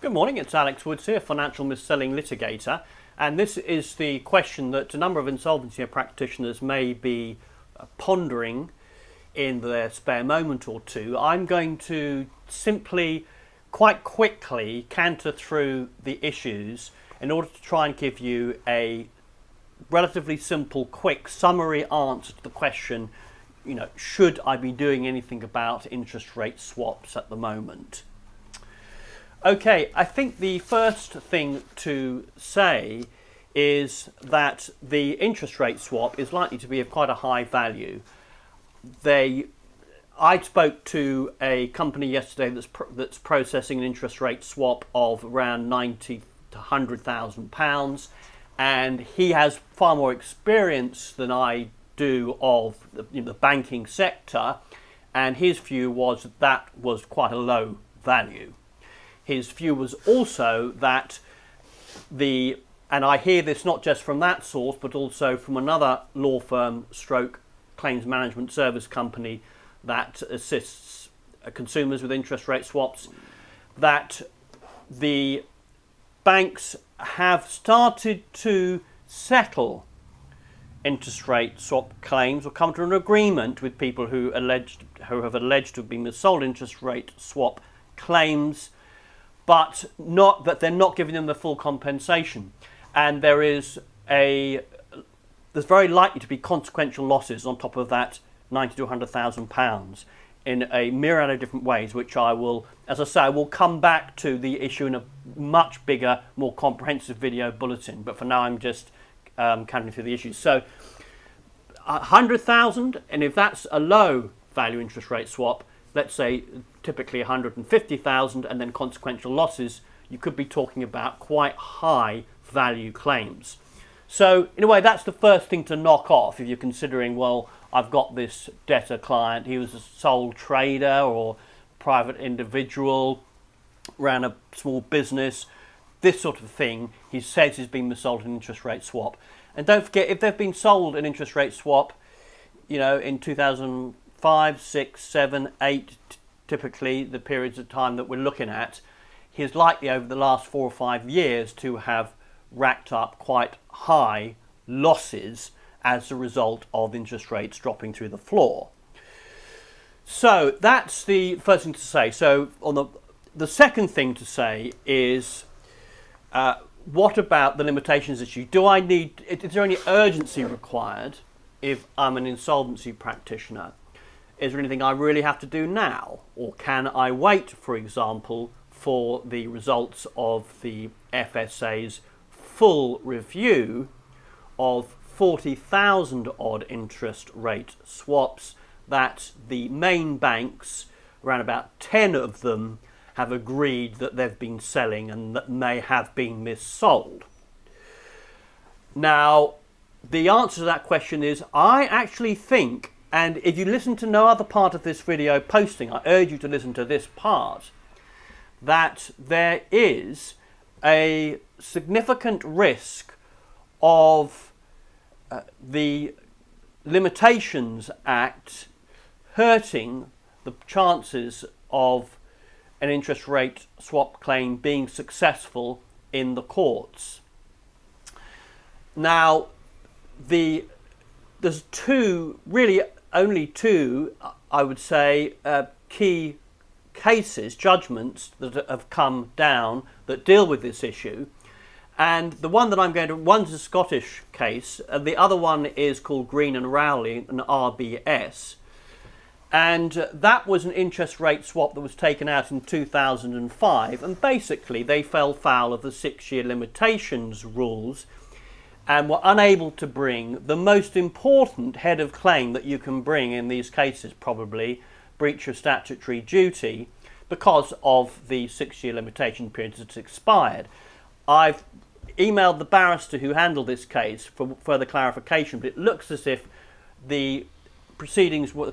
Good morning, it's Alex Woods here, financial mis-selling litigator, and this is the question that a number of insolvency practitioners may be pondering in their spare moment or two. I'm going to simply, quite quickly, canter through the issues in order to try and give you a relatively simple, quick summary answer to the question, should I be doing anything about interest rate swaps at the moment? Okay, I think the first thing to say is that the interest rate swap is likely to be of quite a high value. I spoke to a company yesterday that's processing an interest rate swap of around £90,000 to £100,000, and he has far more experience than I do of the banking sector, and his view was that was quite a low value. His view was also that and I hear this not just from that source, but also from another law firm stroke claims management service company that assists consumers with interest rate swaps, that the banks have started to settle interest rate swap claims or come to an agreement with people who have alleged to have been missold interest rate swap claims, but not that they're not giving them the full compensation, and there's very likely to be consequential losses on top of that £90,000 to £100,000 in a myriad of different ways, which I will, as I say, I will come back to the issue in a much bigger, more comprehensive video bulletin. But for now, I'm just counting through the issues. So, 100,000, and if that's a low value interest rate swap, let's say typically 150,000, and then consequential losses, you could be talking about quite high value claims. So in a way, that's the first thing to knock off if you're considering, well, I've got this debtor client, he was a sole trader or private individual, ran a small business, this sort of thing. He says he's been missold an interest rate swap. And don't forget, if they've been sold an interest rate swap, in 2005, 6, 7, 8, typically the periods of time that we're looking at, he is likely over the last 4 or 5 years to have racked up quite high losses as a result of interest rates dropping through the floor. So that's the first thing to say. So on the second thing to say is, what about the limitations issue? Is there any urgency required if I'm an insolvency practitioner? Is there anything I really have to do now? Or can I wait, for example, for the results of the FSA's full review of 40,000 odd interest rate swaps that the main banks, around about 10 of them, have agreed that they've been selling and that may have been missold? Now, the answer to that question is, I actually think, and if you listen to no other part of this video posting, I urge you to listen to this part, that there is a significant risk of the Limitations Act hurting the chances of an interest rate swap claim being successful in the courts. Now, there's only two, I would say, key cases, judgments that have come down that deal with this issue. And the one that one's a Scottish case, and the other one is called Green and Rowley, an RBS. And that was an interest rate swap that was taken out in 2005, and basically they fell foul of the 6-year limitations rules and were unable to bring the most important head of claim that you can bring in these cases, probably breach of statutory duty, because of the 6-year limitation period that's expired. I've emailed the barrister who handled this case for further clarification, but it looks as if the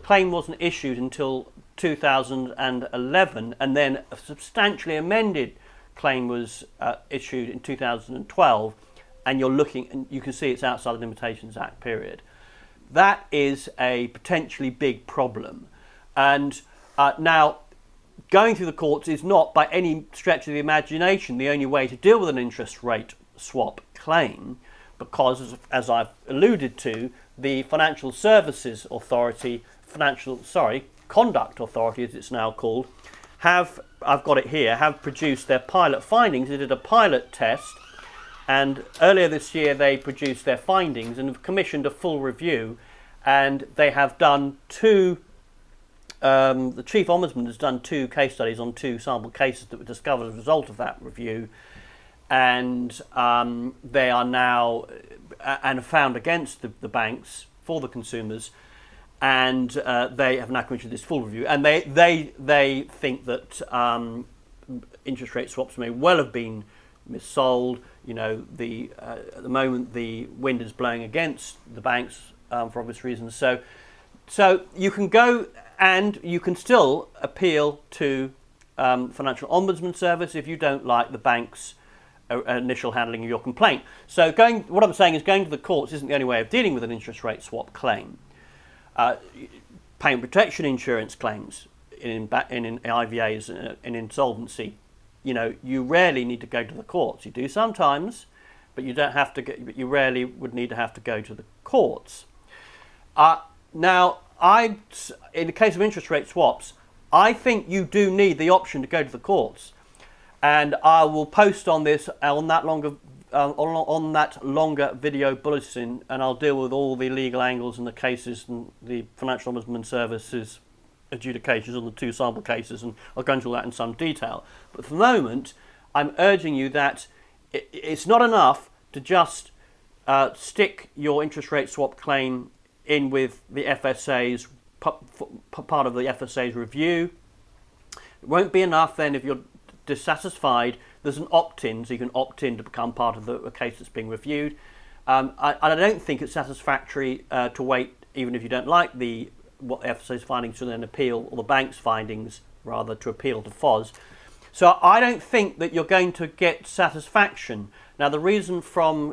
claim wasn't issued until 2011, and then a substantially amended claim was issued in 2012, and you can see it's outside the Limitations Act period. That is a potentially big problem. And now, going through the courts is not by any stretch of the imagination the only way to deal with an interest rate swap claim, because, as I've alluded to, the Financial Services Authority, Conduct Authority as it's now called, have produced their pilot findings. They did a pilot test, and earlier this year they produced their findings and have commissioned a full review, and they have done the Chief Ombudsman has done 2 case studies on 2 sample cases that were discovered as a result of that review, and they are now and found against the banks for the consumers, and they have now commissioned this full review, and they think that interest rate swaps may well have been missold. You know, at the moment the wind is blowing against the banks for obvious reasons. So you can go and you can still appeal to Financial Ombudsman Service if you don't like the bank's initial handling of your complaint. So what I'm saying is going to the courts isn't the only way of dealing with an interest rate swap claim. Payment protection insurance claims in IVAs in insolvency, you know, you rarely need to go to the courts. You do sometimes, but you don't have to. You rarely would need to have to go to the courts. Now, in the case of interest rate swaps, I think you do need the option to go to the courts, and I will post on this on that longer video bulletin, and I'll deal with all the legal angles and the cases and the Financial Ombudsman Service's adjudications on the 2 sample cases, and I'll go into all that in some detail. But for the moment, I'm urging you that it's not enough to just stick your interest rate swap claim in with the FSA's part of the FSA's review. It won't be enough then if you're dissatisfied. There's an opt-in, so you can opt in to become part of a case that's being reviewed. I don't think it's satisfactory to wait, even if you don't like what the FSA's findings, to then appeal, or the bank's findings rather, to appeal to FOS. So I don't think that you're going to get satisfaction. Now, the reason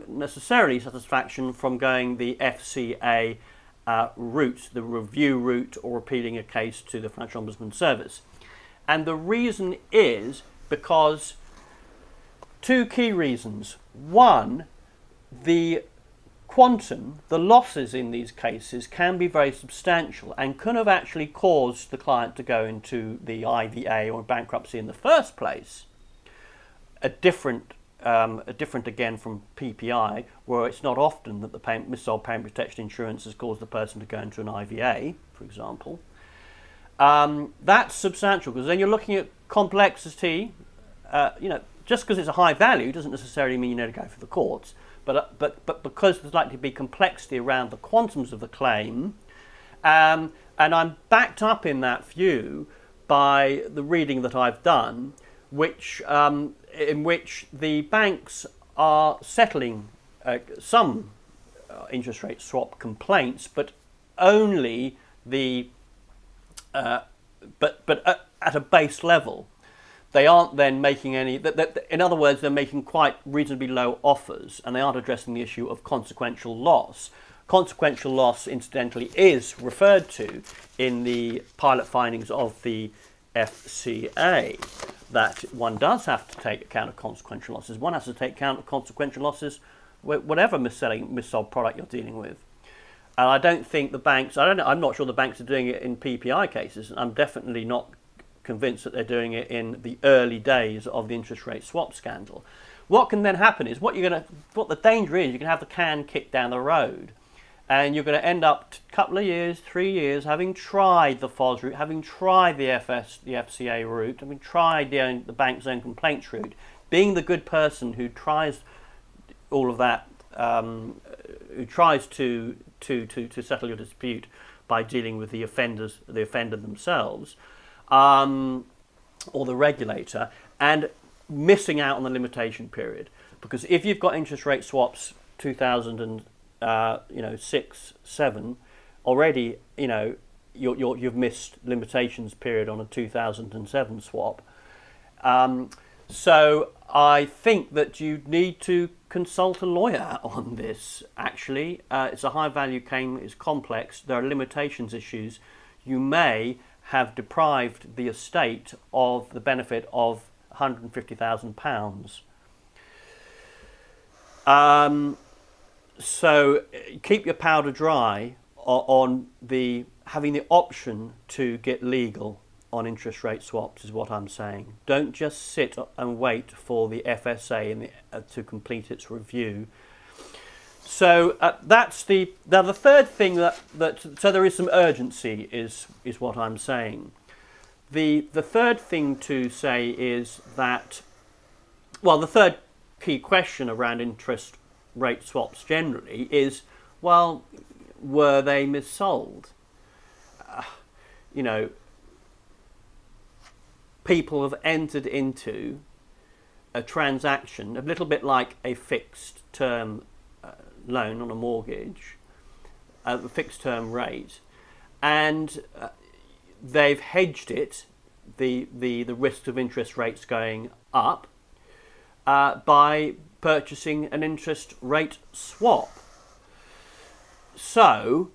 necessarily satisfaction from going the FCA route, the review route, or appealing a case to the Financial Ombudsman Service. And the reason is because 2 key reasons. One, the quantum, the losses in these cases can be very substantial and could have actually caused the client to go into the IVA or bankruptcy in the first place. A different again from PPI, where it's not often that the missold payment protection insurance has caused the person to go into an IVA, for example. That's substantial, because then you're looking at complexity. You know, just because it's a high value doesn't necessarily mean you need to go for the courts. But because there's likely to be complexity around the quantums of the claim, and I'm backed up in that view by the reading that I've done, in which the banks are settling some interest rate swap complaints, but only at a base level. They aren't then making any. In other words, they're making quite reasonably low offers, and they aren't addressing the issue of consequential loss. Consequential loss, incidentally, is referred to in the pilot findings of the FCA, that one does have to take account of consequential losses. One has to take account of consequential losses whatever missold product you're dealing with. And I don't think the banks, I'm not sure the banks are doing it in PPI cases. I'm definitely not convinced that they're doing it in the early days of the interest rate swap scandal. What can then happen is, what the danger is, you can have the can kicked down the road, and you're going to end up a couple of years, 3 years, having tried the FOS route, having tried the FCA route, having tried the bank's own complaints route, being the good person who tries all of that, who tries to settle your dispute by dealing with the offender themselves, or the regulator, and missing out on the limitation period. Because if you've got interest rate swaps 2006, 7 already, you've missed limitations period on a 2007 swap. So I think that you need to consult a lawyer on this. Actually, it's a high value claim. It's complex. There are limitations issues. You may have deprived the estate of the benefit of £150,000. So keep your powder dry on having the option to get legal on interest rate swaps is what I'm saying. Don't just sit and wait for the FSA to complete its review. So that's the third thing so there is some urgency is what I'm saying. The third thing to say is that, well, the third key question around interest rate swaps generally is, well, were they missold? People have entered into a transaction, a little bit like a fixed term loan on a mortgage, a fixed term rate, and they've hedged it, the risk of interest rates going up, by purchasing an interest rate swap. So,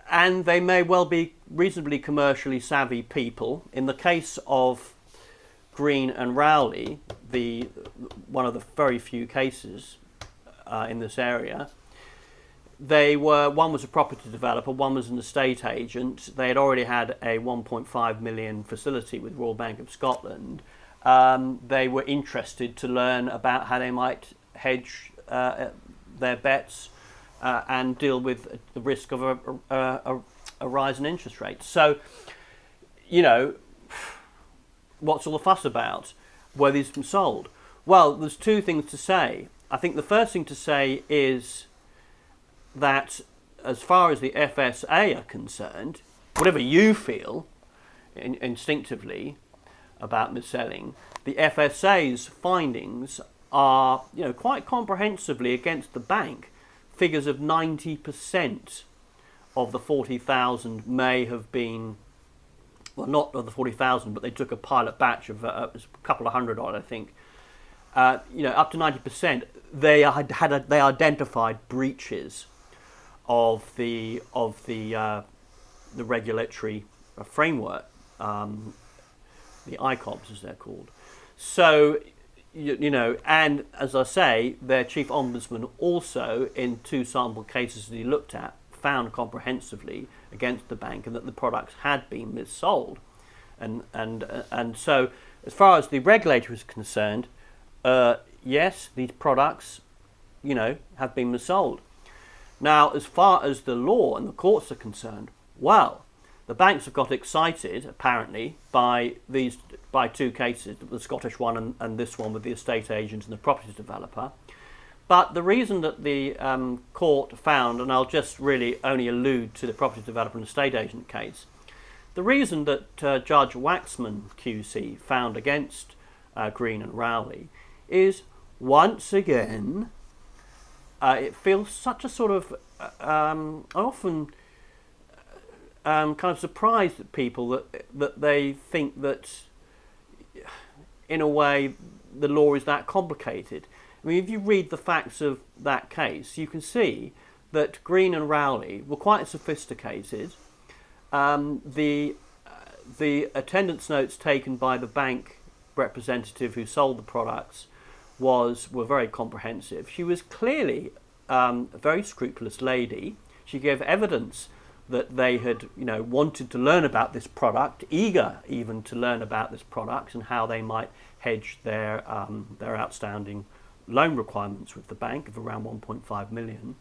and they may well be reasonably commercially savvy people. In the case of Green and Rowley, one of the very few cases in this area, one was a property developer, one was an estate agent. They had already had a 1.5 million facility with Royal Bank of Scotland. They were interested to learn about how they might hedge their bets and deal with the risk of a rise in interest rates. So, what's all the fuss about? Were these sold? Well, there's two things to say. I think the first thing to say is that as far as the FSA are concerned, whatever you feel instinctively about mis-selling, the FSA's findings are, quite comprehensively against the bank. Figures of 90% of the 40,000 may have been, well, not of the 40,000, but they took a pilot batch of a couple of hundred odd, I think. Up to 90%, they identified breaches of the regulatory framework, the ICOBs as they're called. So, and as I say, their chief ombudsman also, in two sample cases that he looked at, found comprehensively against the bank and that the products had been missold. And so, as far as the regulator is concerned, yes, these products, have been missold. Now, as far as the law and the courts are concerned, well, the banks have got excited, apparently, by two cases, the Scottish one and this one with the estate agent and the property developer. But the reason that the court found, and I'll just really only allude to the property developer and estate agent case, the reason that Judge Waxman QC found against Green and Rowley is, once again, it feels such a sort of, I often kind of surprised at people that they think that, in a way, the law is that complicated. I mean, if you read the facts of that case, you can see that Green and Rowley were quite sophisticated. The attendance notes taken by the bank representative who sold the products were very comprehensive. She was clearly a very scrupulous lady. She gave evidence that they had, wanted to learn about this product, eager even to learn about this product and how they might hedge their outstanding loan requirements with the bank of around 1.5 million.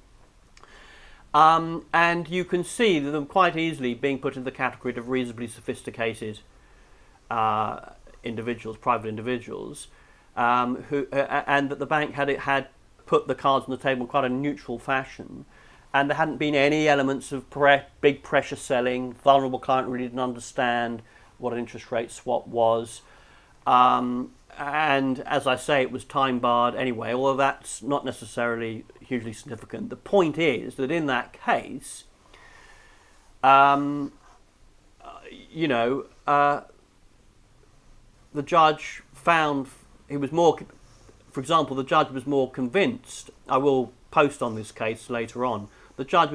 And you can see them quite easily being put in the category of reasonably sophisticated individuals, private individuals, and that the bank had put the cards on the table in quite a neutral fashion, and there hadn't been any elements of big pressure selling. Vulnerable client really didn't understand what an interest rate swap was. And as I say, it was time barred anyway, although that's not necessarily hugely significant. The point is that in that case, the judge found he was more, for example, the judge was more convinced. I will post on this case later on. The judge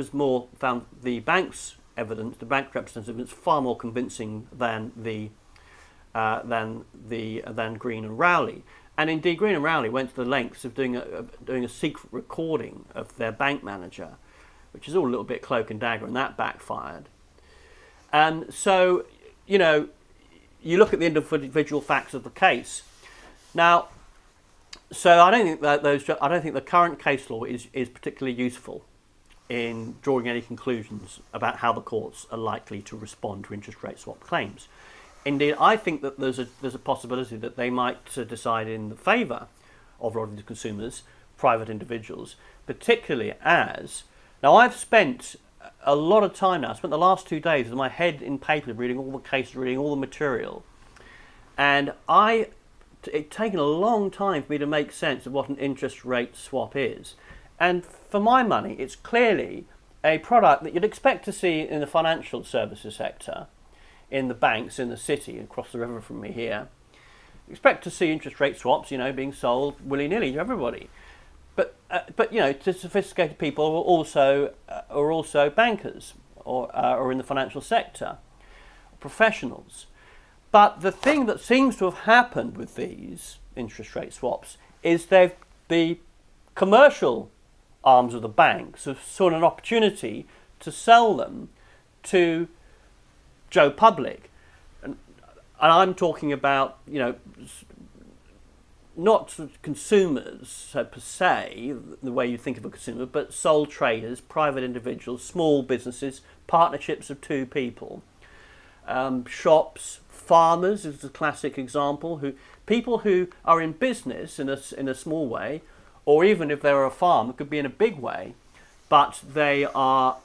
found the bank's evidence, the bank representative evidence, far more convincing than Green and Rowley. And indeed, Green and Rowley went to the lengths of doing a secret recording of their bank manager, which is all a little bit cloak and dagger, and that backfired. And so, you know, you look at the individual facts of the case. Now, so I don't think the current case law is particularly useful in drawing any conclusions about how the courts are likely to respond to interest rate swap claims. Indeed, I think that there's a possibility that they might decide in the favour of a lot of the consumers, private individuals, particularly as... Now, I've spent a lot of time now. I spent the last 2 days with my head in paper, reading all the cases, reading all the material. And it's taken a long time for me to make sense of what an interest rate swap is. And for my money, it's clearly a product that you'd expect to see in the financial services sector, in the banks in the city across the river from me here. You expect to see interest rate swaps, you know, being sold willy-nilly to everybody. But you know, to sophisticated people are also bankers or in the financial sector, professionals. But the thing that seems to have happened with these interest rate swaps is the commercial arms of the banks have saw an opportunity to sell them to Joe Public, and I'm talking about, you know, not consumers per se, the way you think of a consumer, but sole traders, private individuals, small businesses, partnerships of 2 people, shops, farmers is a classic example. People who are in business in a small way, or even if they're a farm, it could be in a big way, but they are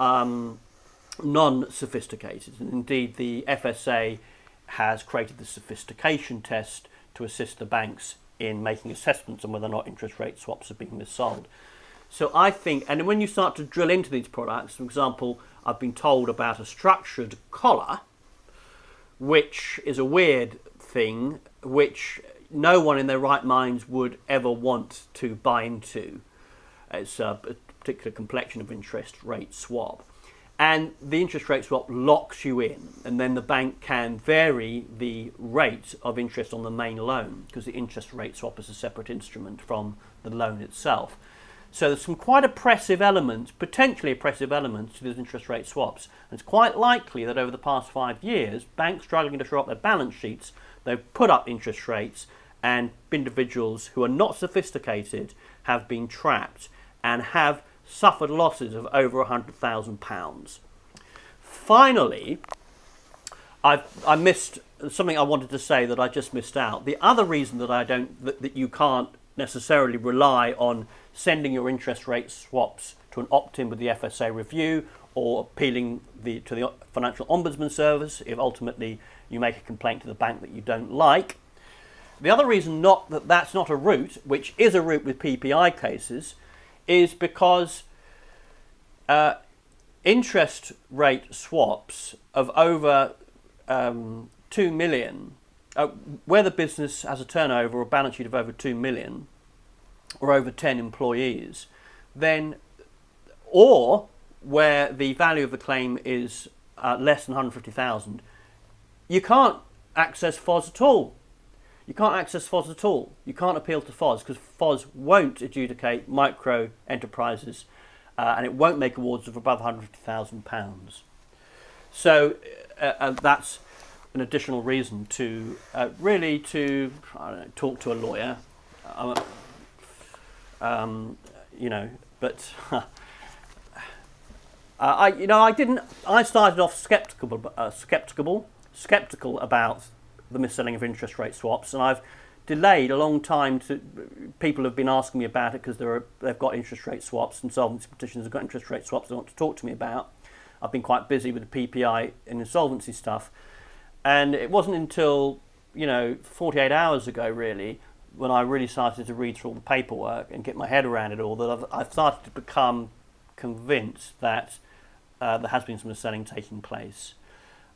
non-sophisticated. And indeed, the FSA has created the sophistication test to assist the banks in making assessments on whether or not interest rate swaps are being missold. So I think, and when you start to drill into these products, for example, I've been told about a structured collar, which is a weird thing, which no one in their right minds would ever want to buy into. It's a particular complexion of interest rate swap. And the interest rate swap locks you in, and then the bank can vary the rate of interest on the main loan, because the interest rate swap is a separate instrument from the loan itself. So there's some quite oppressive elements, potentially oppressive elements to these interest rate swaps. And it's quite likely that over the past 5 years, banks struggling to shore up their balance sheets, they've put up interest rates, and individuals who are not sophisticated have been trapped and have suffered losses of over £100,000. Finally, I missed something I wanted to say that I just missed out. The other reason that that you can't necessarily rely on sending your interest rate swaps to an opt-in with the FSA review, or appealing to the Financial Ombudsman Service if ultimately you make a complaint to the bank that you don't like. The other reason that's not a route, which is a route with PPI cases, is because interest rate swaps of over 2 million, where the business has a turnover or a balance sheet of over 2 million or over 10 employees, then, or where the value of the claim is less than 150,000, you can't access FOS at all. You can't access FOS at all. You can't appeal to FOS because FOS won't adjudicate micro enterprises and it won't make awards of above £150,000. So that's an additional reason to really to talk to a lawyer. You know, but I started off skeptical about the mis-selling of interest rate swaps, and I've delayed a long time. People have been asking me about it because they've got interest rate swaps, and insolvency petitioners have got interest rate swaps they want to talk to me about. I've been quite busy with the PPI and insolvency stuff, and it wasn't until 48 hours ago really when I really started to read through all the paperwork and get my head around it all that I've started to become convinced that there has been some mis-selling taking place.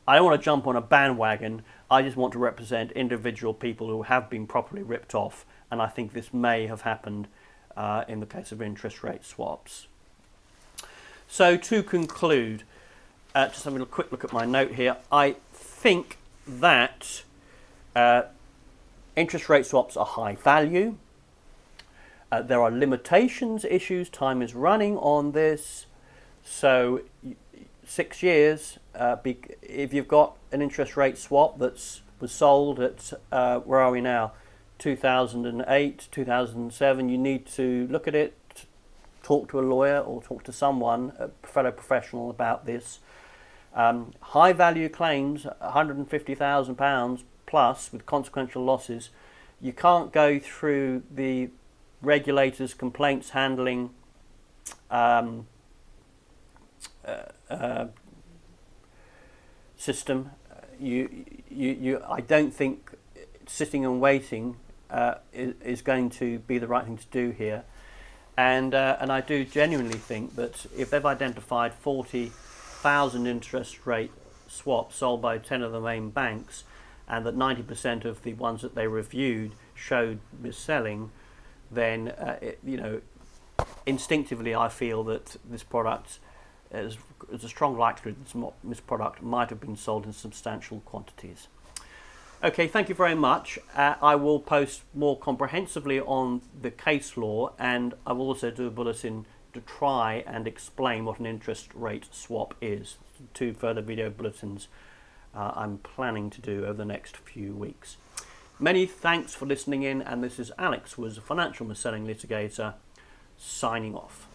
I don't want to jump on a bandwagon. I just want to represent individual people who have been properly ripped off, and I think this may have happened in the case of interest rate swaps. So to conclude, just having a quick look at my note here, I think that interest rate swaps are high value. There are limitations issues. Time is running on this. So 6 years, if you've got an interest rate swap was sold at, where are we now, 2008, 2007, you need to look at it, talk to a lawyer or talk to someone, a fellow professional about this. High value claims, £150,000 plus with consequential losses, you can't go through the regulators' complaints handling system. I don't think sitting and waiting is going to be the right thing to do here. And I do genuinely think that if they've identified 40,000 interest rate swaps sold by 10 of the main banks, and that 90% of the ones that they reviewed showed mis-selling, then instinctively I feel that this product is a strong likelihood this product might have been sold in substantial quantities. Okay, thank you very much. I will post more comprehensively on the case law, and I will also do a bulletin to try and explain what an interest rate swap is. 2 further video bulletins I'm planning to do over the next few weeks. Many thanks for listening in, and this is Alex, who is a financial mis-selling litigator, signing off.